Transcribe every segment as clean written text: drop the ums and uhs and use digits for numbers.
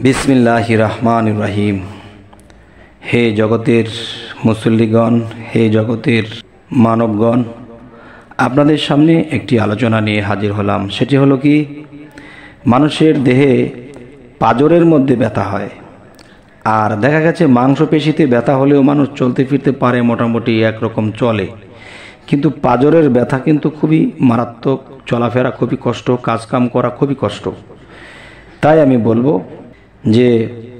বিসমিল্লাহির রহমানির রহিম। হে জগতের মুসল্লিগণ, হে জগতের মানবগণ, আপনাদের সামনে একটি আলোচনা নিয়ে হাজির হলাম। সেটি হলো কি, মানুষের দেহে পাঁজরের মধ্যে ব্যথা হয়, আর দেখা গেছে মাংসপেশিতে ব্যথা হলেও মানুষ চলতে ফিরতে পারে, মোটামুটি একরকম চলে, কিন্তু পাঁজরের ব্যথা কিন্তু খুবই মারাত্মক। চলাফেরা খুবই কষ্ট, কাজকাম করা খুবই কষ্ট। তাই আমি বলবো যে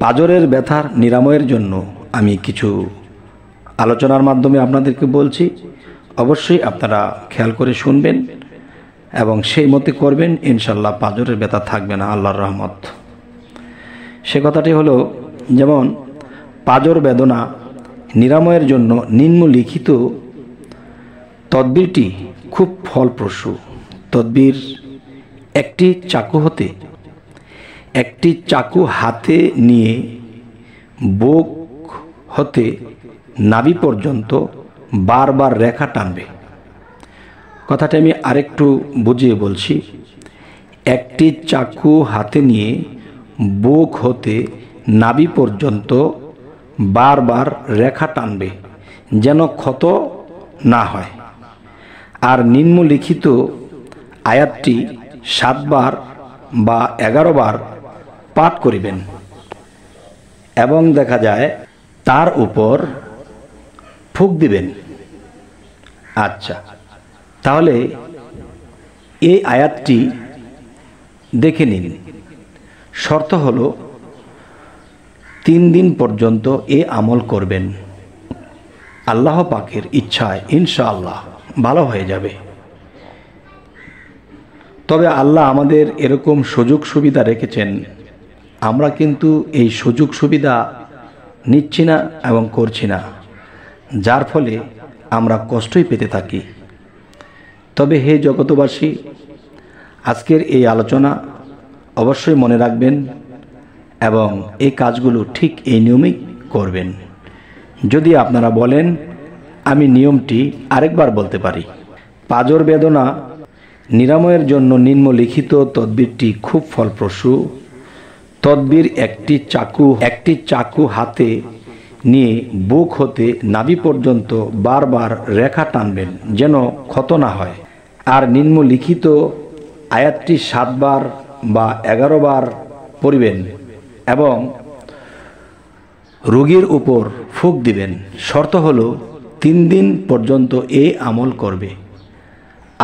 পাঁজরের ব্যথার নিরাময়ের জন্য আমি কিছু আলোচনার মাধ্যমে আপনাদেরকে বলছি। অবশ্যই আপনারা খেয়াল করে শুনবেন এবং সেই মতে করবেন, ইনশাল্লাহ পাঁজরের ব্যথা থাকবে না, আল্লাহর রহমত। সে কথাটি হলো, যেমন পাঁজর বেদনা নিরাময়ের জন্য নিম্নলিখিত তদবিরটি খুব ফলপ্রসূ। তদবির: একটি চাকু হাতে নিয়ে বুক হতে নাভি পর্যন্ত বারবার রেখা টানবে। কথাটা আমি আরেকটু বুঝিয়ে বলছি। একটি চাকু হাতে নিয়ে বুক হতে নাভি পর্যন্ত বারবার রেখা টানবে, যেন ক্ষত না হয়। আর নিম্নলিখিত আয়াতটি 7 বার বা 11 বার পাঠ করিবেন এবং দেখা যায় তার উপর ফুঁক দিবেন। আচ্ছা, তাহলে এই আয়াতটি দেখে নিন। শর্ত হলো 3 দিন পর্যন্ত এ আমল করবেন। আল্লাহ পাকের ইচ্ছায় ইনশাআল্লাহ ভালো হয়ে যাবে। তবে আল্লাহ আমাদের এরকম সুযোগ সুবিধা রেখেছেন, আমরা কিন্তু এই সুযোগ সুবিধা নিচ্ছি না এবং করছি না, যার ফলে আমরা কষ্টই পেতে থাকি। তবে হে জগতবাসী, আজকের এই আলোচনা অবশ্যই মনে রাখবেন এবং এই কাজগুলো ঠিক এই নিয়মেই করবেন। যদি আপনারা বলেন, আমি নিয়মটি আরেকবার বলতে পারি। পাঁজর বেদনা নিরাময়ের জন্য নিম্নলিখিত তদবিরটি খুব ফলপ্রসূ। তদবির: একটি চাকু হাতে নিয়ে বুক হতে নাভি পর্যন্ত বারবার রেখা টানবেন, যেন ক্ষত না হয়। আর নিম্নলিখিত আয়াতটি 7 বার বা 11 বার পড়িবেন এবং রোগীর উপর ফুঁক দিবেন। শর্ত হলো 3 দিন পর্যন্ত এই আমল করবে।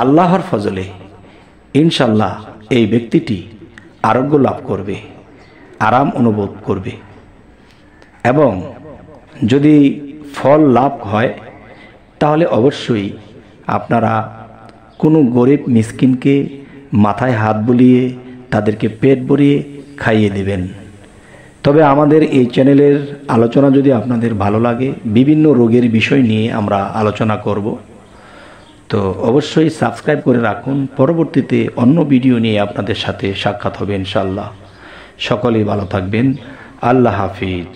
আল্লাহর ফজলে ইনশাল্লাহ এই ব্যক্তিটি আরোগ্য লাভ করবে, আরাম অনুভব করবে। এবং যদি ফল লাভ হয় তাহলে অবশ্যই আপনারা কোনো গরিব মিসকিনকে মাথায় হাত বুলিয়ে তাদেরকে পেট ভরিয়ে খাইয়ে দেবেন। তবে আমাদের এই চ্যানেলের আলোচনা যদি আপনাদের ভালো লাগে, বিভিন্ন রোগের বিষয় নিয়ে আমরা আলোচনা করব, তো অবশ্যই সাবস্ক্রাইব করে রাখুন। পরবর্তীতে অন্য ভিডিও নিয়ে আপনাদের সাথে সাক্ষাৎ হবে ইনশাআল্লাহ। সকলেই ভালো থাকবেন। আল্লাহ হাফিজ।